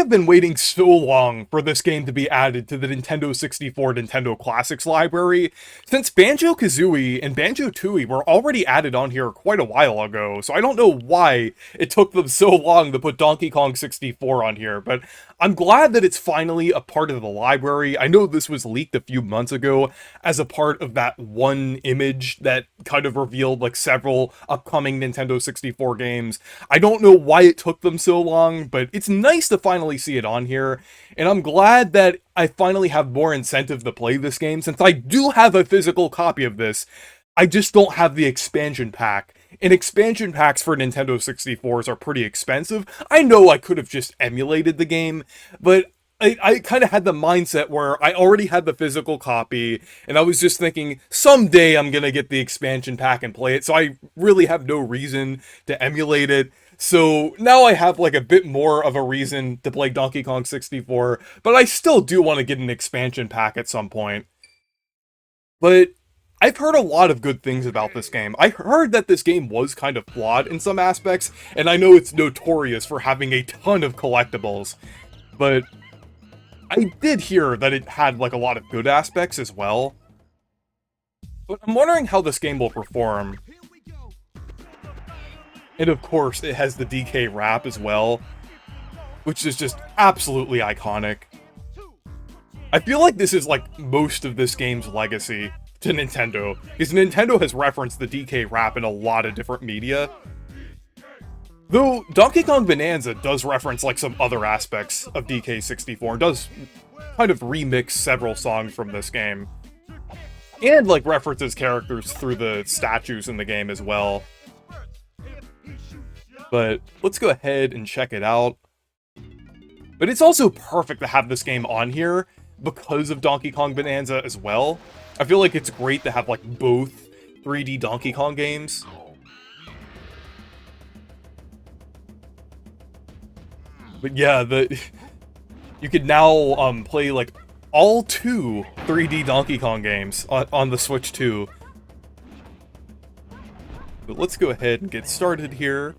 have been waiting so long for this game to be added to the Nintendo 64 Nintendo Classics library, since Banjo-Kazooie and Banjo-Tooie were already added on here quite a while ago, so I don't know why it took them so long to put Donkey Kong 64 on here, but I'm glad that it's finally a part of the library. I know this was leaked a few months ago as a part of that one image that kind of revealed like several upcoming Nintendo 64 games. I don't know why it took them so long, but it's nice to finally see it on here, and I'm glad that I finally have more incentive to play this game, since I do have a physical copy of this. I just don't have the expansion pack, and expansion packs for Nintendo 64s are pretty expensive. I know I could have just emulated the game, but I kind of had the mindset where I already had the physical copy, and I was just thinking, someday I'm gonna get the expansion pack and play it, so I really have no reason to emulate it. So now I have like a bit more of a reason to play Donkey Kong 64, but I still do want to get an expansion pack at some point. But I've heard a lot of good things about this game. I heard that this game was kind of flawed in some aspects, and I know it's notorious for having a ton of collectibles, but I did hear that it had like a lot of good aspects as well. But I'm wondering how this game will perform. And of course, it has the DK rap as well, which is just absolutely iconic. I feel like this is like most of this game's legacy to Nintendo, because Nintendo has referenced the DK rap in a lot of different media. Though Donkey Kong Bonanza does reference like some other aspects of DK64, and does kind of remix several songs from this game. And like references characters through the statues in the game as well. But let's go ahead and check it out. But it's also perfect to have this game on here because of Donkey Kong Bonanza as well. I feel like it's great to have like both 3D Donkey Kong games. But yeah, you could now play like all two 3D Donkey Kong games on the Switch 2. But let's go ahead and get started here.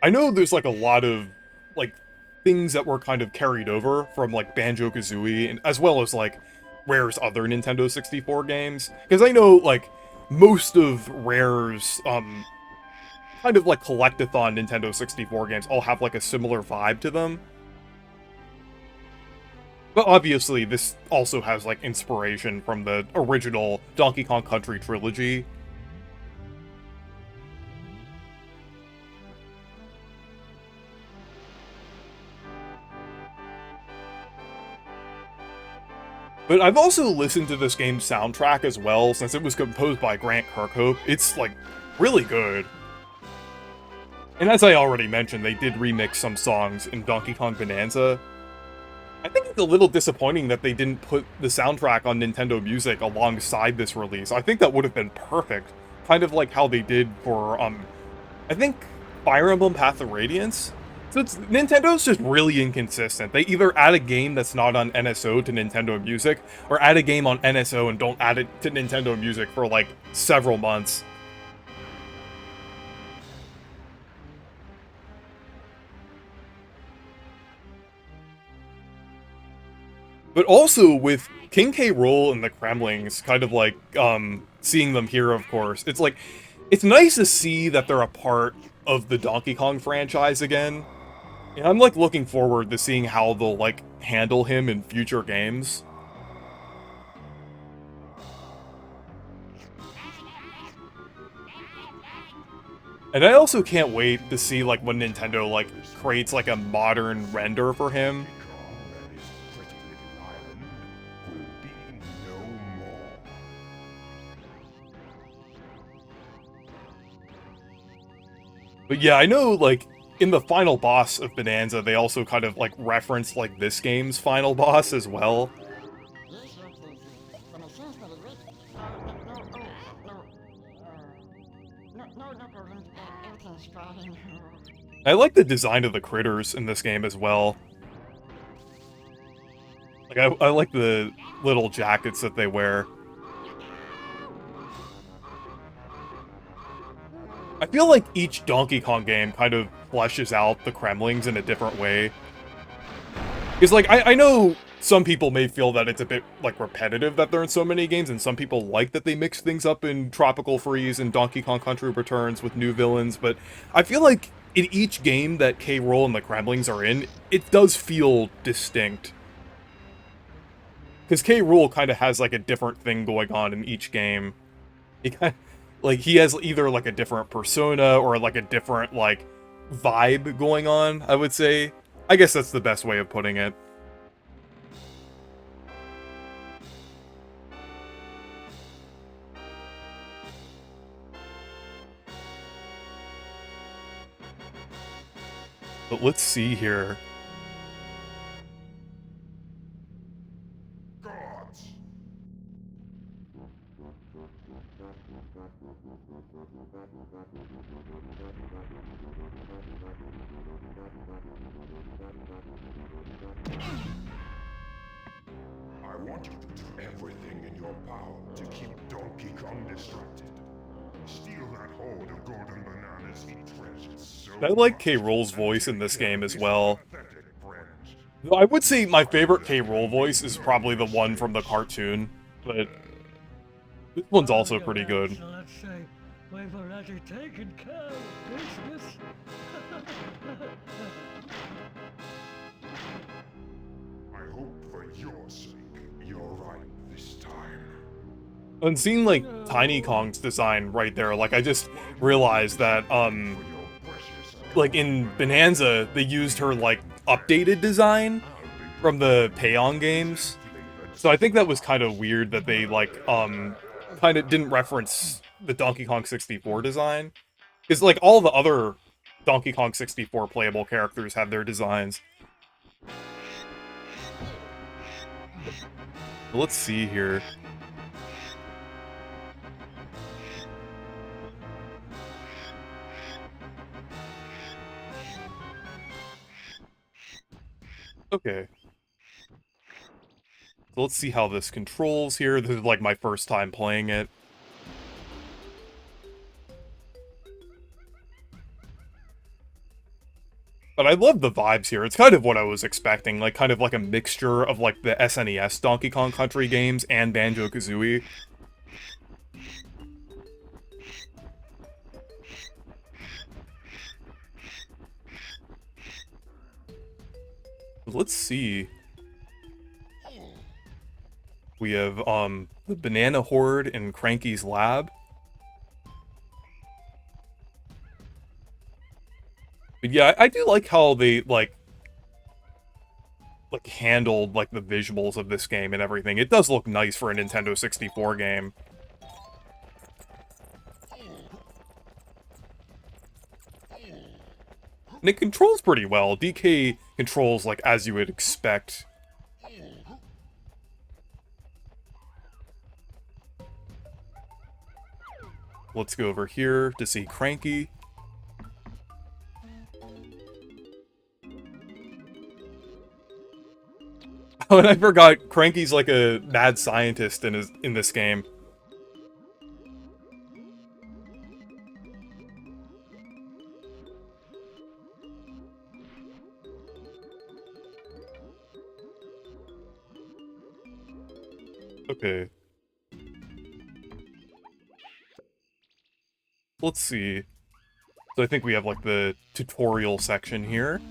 I know there's like a lot of like things that were kind of carried over from like Banjo-Kazooie, and as well as like Rare's other Nintendo 64 games, because I know like most of Rare's kind of like collectathon Nintendo 64 games all have like a similar vibe to them. But obviously this also has like inspiration from the original Donkey Kong Country trilogy. But I've also listened to this game's soundtrack as well, since it was composed by Grant Kirkhope. It's, like, really good. And as I already mentioned, they did remix some songs in Donkey Kong Bonanza. I think it's a little disappointing that they didn't put the soundtrack on Nintendo Music alongside this release. I think that would have been perfect. Kind of like how they did for, I think, Fire Emblem Path of Radiance? So Nintendo's just really inconsistent. They either add a game that's not on NSO to Nintendo Music, or add a game on NSO and don't add it to Nintendo Music for like several months. But also with King K. Rool and the Kremlings, kind of like seeing them here, of course, it's like it's nice to see that they're a part of the Donkey Kong franchise again. And I'm, like, looking forward to seeing how they'll, like, handle him in future games. And I also can't wait to see, like, when Nintendo, like, creates, like, a modern render for him. But yeah, I know, like, in the final boss of Bonanza, they also kind of, like, reference, like, this game's final boss as well. I like the design of the critters in this game as well. Like, I like the little jackets that they wear. I feel like each Donkey Kong game kind of fleshes out the Kremlings in a different way. Because, like, I know some people may feel that it's a bit, like, repetitive that they're in so many games, and some people like that they mix things up in Tropical Freeze and Donkey Kong Country Returns with new villains, but I feel like in each game that K. Rool and the Kremlings are in, it does feel distinct. Because K. Rool kind of has, like, a different thing going on in each game. He kind of, like, he has either, like, a different persona or, like, a different, like, vibe going on, I would say. I guess that's the best way of putting it. But let's see here. Gods. I want you to do everything in your power to keep Donkey Kong distracted. Steal that hoard of golden bananas he treasures so I like K. much, Rool's and voice in take this care game of as his well. pathetic friends. Though I would say my favorite K. Rool voice is probably the one from the cartoon, but this one's also pretty good. So let's say we've already taken care of business. I hope for your sake you're right this time. And seeing, like, Tiny Kong's design right there, like, I just realized that, For your precious like, in Bonanza, they used her, like, updated design from the Payon games. So I think that was kind of weird that they, like, kind of didn't reference the Donkey Kong 64 design. Because, like, all the other Donkey Kong 64 playable characters have their designs. Let's see here. Okay. So let's see how this controls here. This is, like, my first time playing it. But I love the vibes here. It's kind of what I was expecting, like, kind of like a mixture of, like, the SNES Donkey Kong Country games and Banjo-Kazooie. Let's see. We have, the Banana Horde in Cranky's Lab. But yeah, I do like how they, like, handled, like, the visuals of this game and everything. It does look nice for a Nintendo 64 game. And it controls pretty well. DK controls, like, as you would expect. Let's go over here to see Cranky. Oh, and I forgot, Cranky's like a mad scientist in this game. Okay. Let's see. So I think we have, like, the tutorial section here.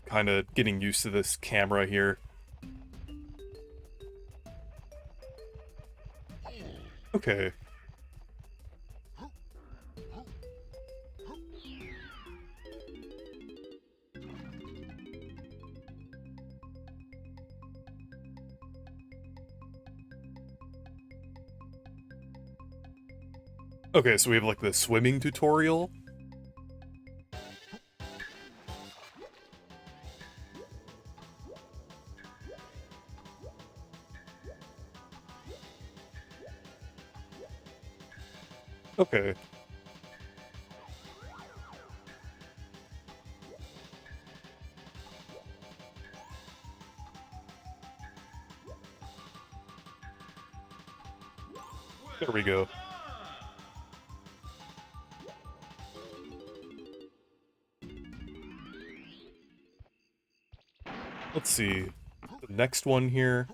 Kind of getting used to this camera here. Okay. Okay, so we have, like, the swimming tutorial. Okay. There we go. Let's see. The next one here.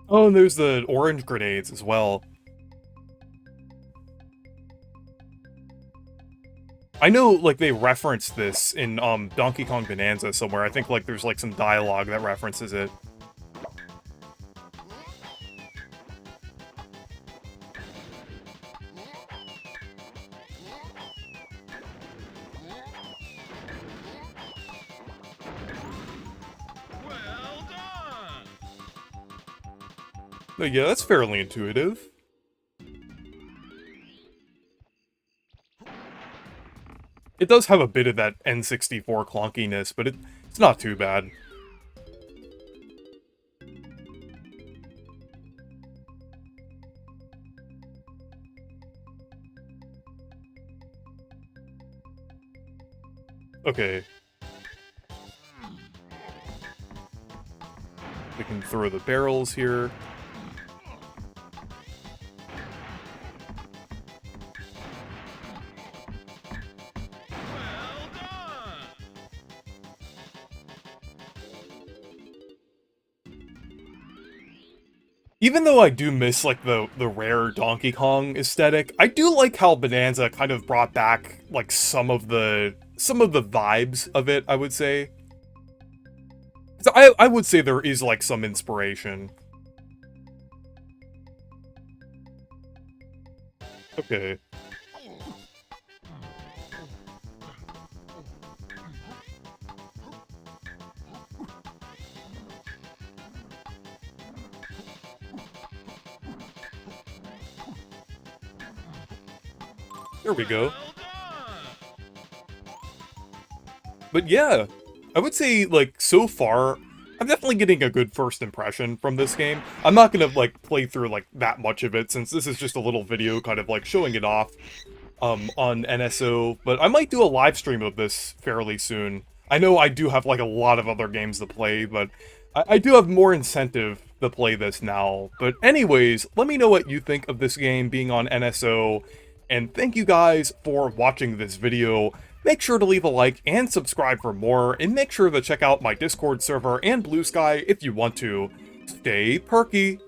Oh, and there's the orange grenades as well. I know, like, they referenced this in, Donkey Kong Bonanza somewhere. I think, like, there's, like, some dialogue that references it. Well done! But yeah, that's fairly intuitive. It does have a bit of that N64 clunkiness, but it's not too bad. Okay. We can throw the barrels here. Well done! Even though I do miss, like, the rare Donkey Kong aesthetic, I do like how Bonanza kind of brought back, like, some of the vibes of it, I would say. 'Cause I would say there is, like, some inspiration. Okay. There we go. Well done! But yeah, I would say, like, so far, I'm definitely getting a good first impression from this game. I'm not gonna, like, play through, like, that much of it, since this is just a little video kind of, like, showing it off, on NSO, but I might do a live stream of this fairly soon. I know I do have, like, a lot of other games to play, but I do have more incentive to play this now. But anyways, let me know what you think of this game being on NSO, and thank you guys for watching this video. Make sure to leave a like and subscribe for more, and make sure to check out my Discord server and Blue Sky if you want to. Stay perky!